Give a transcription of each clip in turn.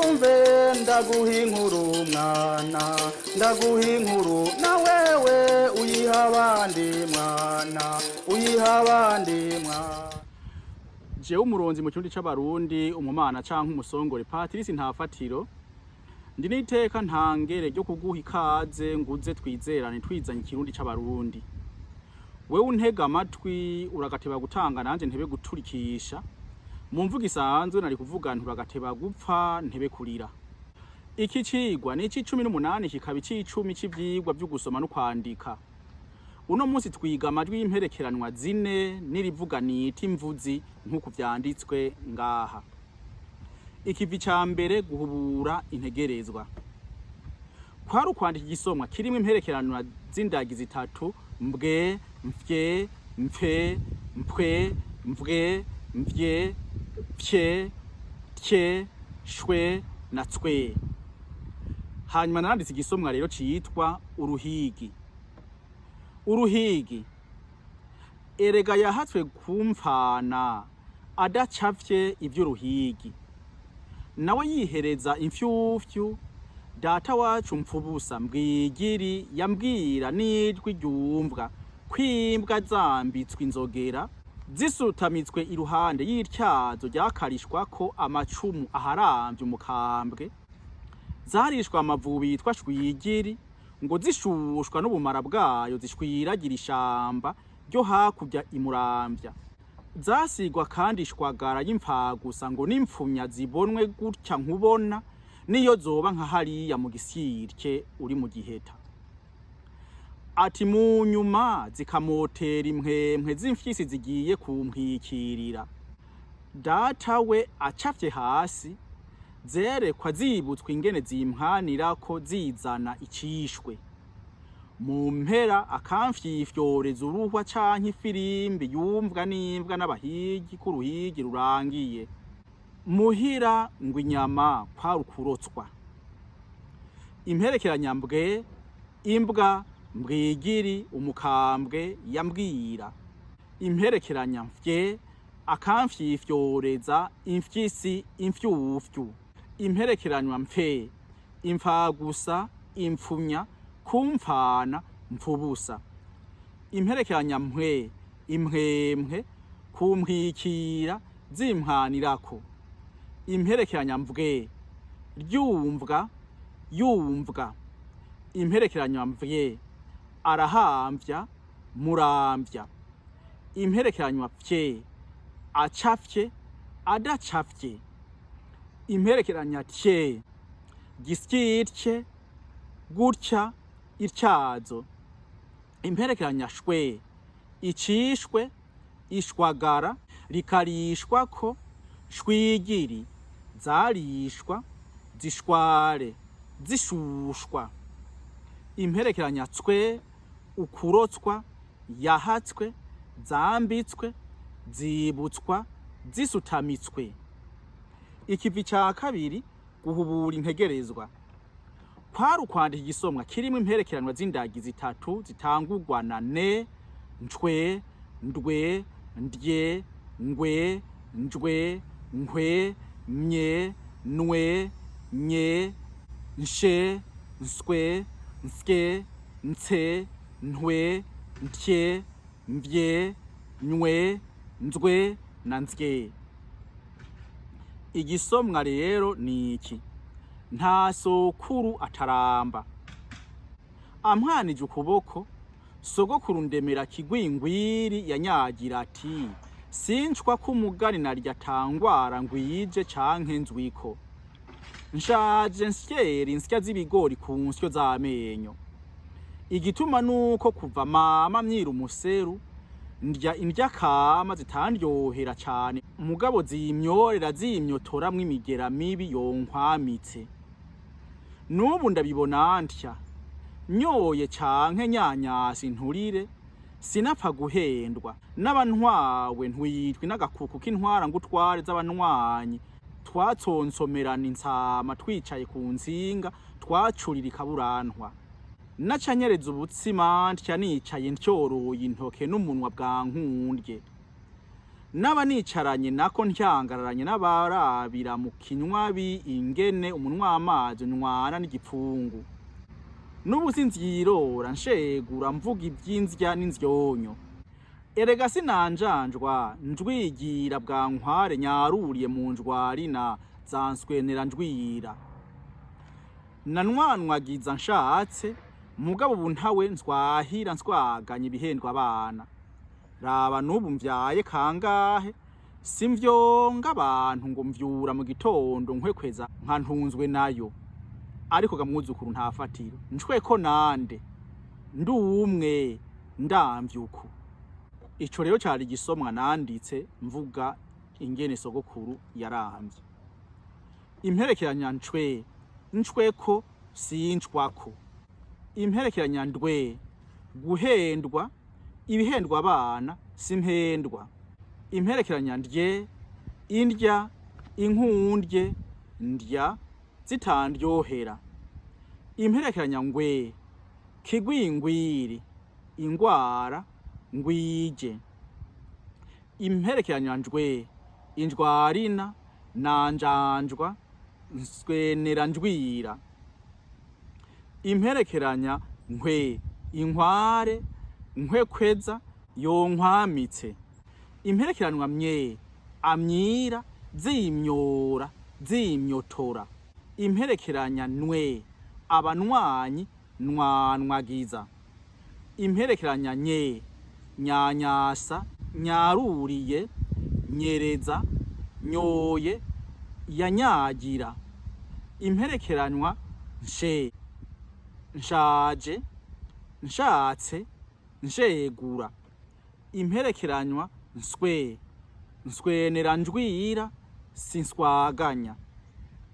Niwumve ndaguha inkuru mwana, ndaguha inkuru na wewe uyiha abandi mwana, uyiha abandi mwana. Jewe umuronzi mu kirundi c'abarundi, umumana canke umusongore Patrice ntafatiro, ndi n'iteka ntangere ryo kuguha ikaze nguze twizerane twizanye ikirundi c'abarundi. Wewe untega amatwi uragateba gutanga nanje ntebe guturikisha, mu mvuga isanzwe nari kuvuga nturagateba gupfa ntebe kurira. Iki cigwa ni ic'icumi kikaba ic'icumi c'ivyigwa vyo gusoma no kwandika. Uno munsi twiga amajwi y'imperekeranywa zine n'irivuga niti imvuzi nk'uko vyanditswe ngaha. Ikivi ca mbere guhubura integerezwa. Kwari ukwandika igisomwa kirimwo imperekeranywa z'indagi zitatu: mbwe, mfye, mpfe, mpwe, mvwe, mvye, pye, tye, shwe na tswe. Hanyuma naranditse igisomwa rero citwa uruhigi. Uruhigi erega yahatswe kumfana adacafye ivy'uruhigi, nawe yihereza imfyufyu. Data wacu mpfubusa mbwigiri yambwira n'ijwi ryumvwa kwimbwa zambitswe inzogera zisutamitswe iruhande y'ityazo ryakarishwako amacumu aharamvye umukambwe, zarishwa amavubi yitwa shwigiri ngo zishushwa n'ubumara bwayo zishwiragira ishamba ryo hakurya imuramvya. Zasigwa kandi ishwagara y'imfagusa ngo n'impfumya zibonwe gutya nkubona, niyo zoba nka hariya mu gisirke uri mu Giheta. Ati mu nyuma zikamotera impwempwe z'imfyisi zigiye kumpwikirira. Data we acafye hasi, zerekwa zibutswe ingene zimpwanirako zizana icishwe. Mu mpera akamfyifyoreza uruhwa canke ifirimbi yumvwa n'imbwa n'abahigi ku ruhigi rurangiye. Muhira ngo inyama kwari ukurotswa. Imperekeranya mbwe, imbwa, mbwigiri, umukambwe yambwira. Imperekeranya mfye akamfyifyoreza imfyisi imfyufyu. Imperekeranywa mpfe, imfagusa, impfumya, kumfana, mpfubusa. Imperekeranya mpwe, impwempwe, kumpwikira, zimpwanirako. Imperekeranya mvwe, ryumvwa, yumvwa. Imperekeranya mvye, arahamvya, muramvya. Imperekeranywa pye, acafye, adacafye. Imperekeranya tye, gisyitye, gutya, ityazo. Imperekeranya shwe, icishwe, ishwagara, rikarishwako, shwigiri, zarishwa, zishware, zishushwa. Imperekeranya tswe, ukurotswa, yahatswe, zambitswe, zibutswa, zisutamitswe. Ikivi ca kabiri guhubura integerezwa. Kwari ukwandika igisomwa kirimwo imperekeranywa z'indagi zitatu zitangurwa na ne, nshwe, ndwe, ndye, ngwe, njwe, nkwe, mye, nwe, nye, nshe, nswe, nsye, ntse, ntwe, ntye, mvye, nywe, nzwe na nsye. Igisomwa rero ni iki: nta sokuru ataramba. Ampwanije ukuboko, sogokuru ndemera kigwingwiri yanyagira ati: sinshwa kumugani narya tangwara ngwije canke nzwiko. Nshaje nsyeri nsya z'ibigori ku nsyo z'amenyo. Igituma nuko kuva mama myira umuseru ndya indya kama zitandyohera cane, mugabo zimyorera zimyotoramwo imigera mibi yonkwamitse. Nubu ndabibona ntya, nyoye canke nyanyasi nturire, sinapfa guhendwa. N'abantwawe ntwitwi n'agakuku k'intwara ngutware z'abantwanyi, twatsonsomerana insama twicaye ku nsinga, twacurira ikaburantwa. Nacanyereza ubutsima ntya nicaye ntyoroye intoke n'umunwa bwa nkundye. naba nicaranye nako ntyangararanye n'abarabira mu kinywabi ingene umunwa amazi ntwana n'igipfungu n'ubusinzirora nshegura mvuga iby'inzya n'inzyonyo erega sinanjanjwa njwigira bwa nkware nyaruriye mu njwarina zanswenera njwira nanwanwagiza nshatse mugabo ubu ntawe nswahira nswaganye ibihendwa abana raba n'ubu mvyaye kangahe simvyonga abantu ngo mvyura mu gitondo nkwekweza nkantunzwe nayo ariko gamwuzukuru ntafatiro nshweko nande ndumwe ndamvyuku ico rero cari igisomwa nanditse mvuga ingene sogokuru yaramvye imperekeranya nshweko sinshwako imperekeranya ndwe guhendwa ibihendwa abana simpendwa imperekeranya ndye indya inkundye ndya zitandyohera imperekeranya ngwe kigwingwiri ingwara ngwije imperekeranya njwe injwarina nanjanjwa nswenera njwira imperekeranya nkwe inkware nkwekweza yonkwamitse imperekeranwa mye amyira zimyora zimyotora imperekeranya nwe abanwanyi nwanwagiza imperekeranya nye nyanyasa nyaruriye nyereza nyoye yanyagira imperekeranwa nshe nshaje nshatse nshegura imperekeranywa nswenera njwira sinswaganya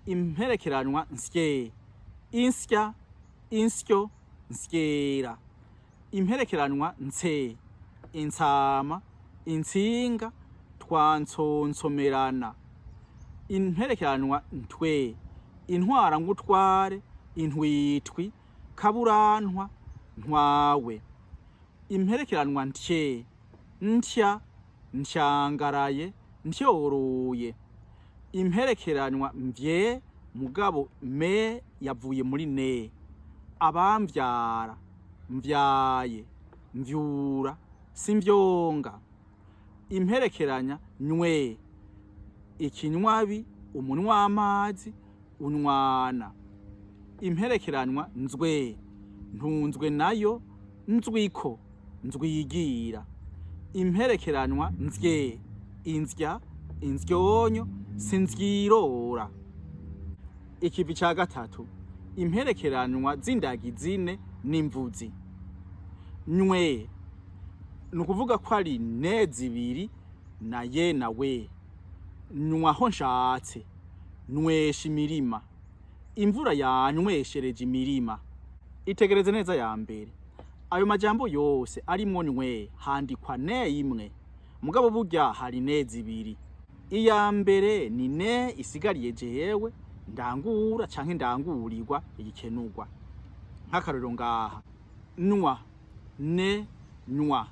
imperekeranywa nsye insya insyo nsyera imperekeranywa nse insama insinga twansonsomerana imperekeranywa ntwe intwara ngutware intwitwi kaburantwa ntwawe imperekeranywa ntye ntya ntyangaraye ntyoroye imperekeranywa mvye mugabo me yavuye muri ne abamvyara mvyaye mvyura simvyonga imperekeranya nywe ikinywabi umunwa amazi unwana imperekeranywa nzwe ntunzwe nayo nzwiko nzwigira imperekeranywa nzye inzya inzyonyo sinzyirora ikivi ca gatatu imperekeranywa z'indagi zine n'imvuzi nywe nukuvuga ko ari ne zibiri na ye na we nywaho nshatse nwesha imirima imvura yanyweshereje imirima itegereze neza ya mbere ayo majambo yose arimwo nywe handikwa ne imwe mugabo burya hari ne zibiri iya mbere ni ne isigariye jewe ndangura canke ndangurirwa igikenurwa nk'akarorero ngaha nywa ne nywa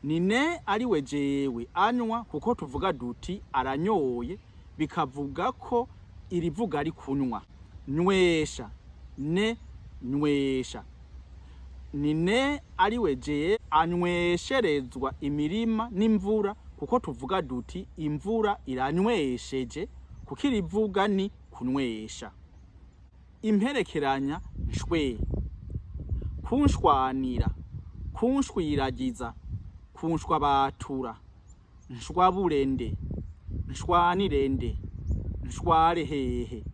ni ne ariwe jewe anywa kuko tuvuga duti aranyoye bikavuga ko irivuga ari kunywa nywesha ne nywesha ni ne ariwe jewe anywesherezwa imirima n'imvura kuko tuvuga duti imvura iranywesheje kuko irivuga ni kunywesha imperekeranya nshwe kunshwanira kunshwiragiza kunshwabatura nshwaburende nshwanirende nshwarehehe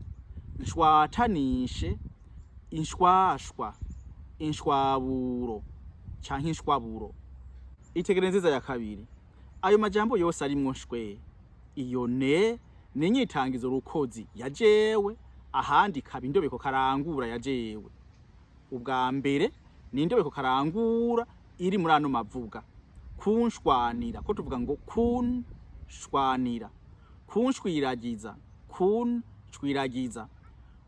nshwatanishe inshwashwa inshwaburo canke inshwaburo itegereze ya kabiri ayo majambo yose arimwo nshwe iyo ne ninyitangizo rukozi ya jewe ahandi kaba indobeko karangura ya jewe ubwa mbere ni indobeko karangura iri muri ano mavuga kunshwanira ko tuvuga ngo kunshwanira kunshwiragiza kunshwiragiza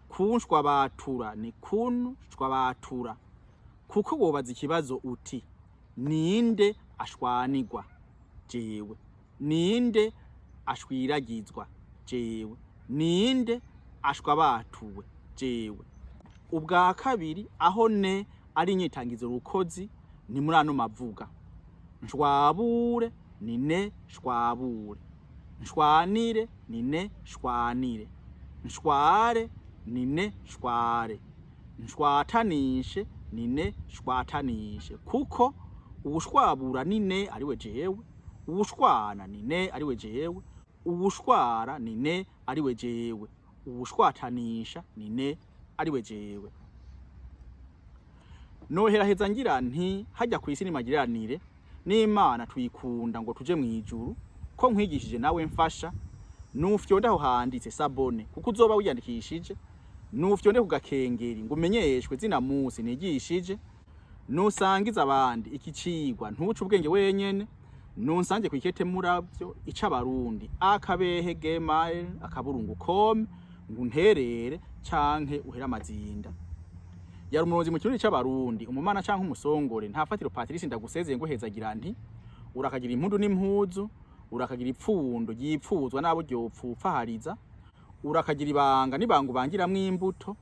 kunshwabatura ni kunshwabatura kuko wobaza ikibazo uti ninde ashwanirwa jewe ninde ashwiragizwa jewe, ninde ashwa batuwe jewe. Ubwa kabiri aho ne ari inyitangizo rukozi ni muri ano mavuga. Nshwabure ni ne shwabure, nshwanire ni ne shwanire, nshware ni ne shware, nshwatanishe ni ne shwatanishe. Kuko ubushwabura ni ne ariwe jewe, ubushwana ni ne ariwe jewe, ubushwara ni ne ariwe jewe, ubushwatanisha ni ne ariwe jewe. Noheraheza ngira nti hajya kwisi ni magiranire n'Imana tuyikunda ngo tuje mwijuru, ko nkwigishije nawe mfasha nufyonda aho handitse sabone kuko uzoba wiyandikishije, nufyonde ku gakengeri ngo umenyeshwe zina musi nigishije, nusangiza abandi ikicigwa ntuce ubwenge wenyene, nunsange kwikete muravyo ica abarundi akabehe gmail akaburungu com ngo nterere canke uhera amazinda. Yari umuronzi mu kirundi c'abarundi, umumana canke umusongore ntafatiro Patrice ndagusezeye ngo hezagira nti urakagira impundu n'impuzu, urakagira ipfundo yipfuzwa nabo ryopfupfahariza, urakagira ibanga nibangu bangiramwo imbuto,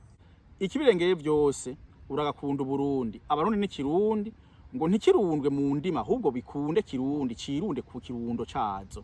ikibirengeye byose uragakunda Burundi, abarundi n'ikirundi ngo ntikirundwe mu ndima ahubwo bikunde kirundi cirunde ku kirundo cazo.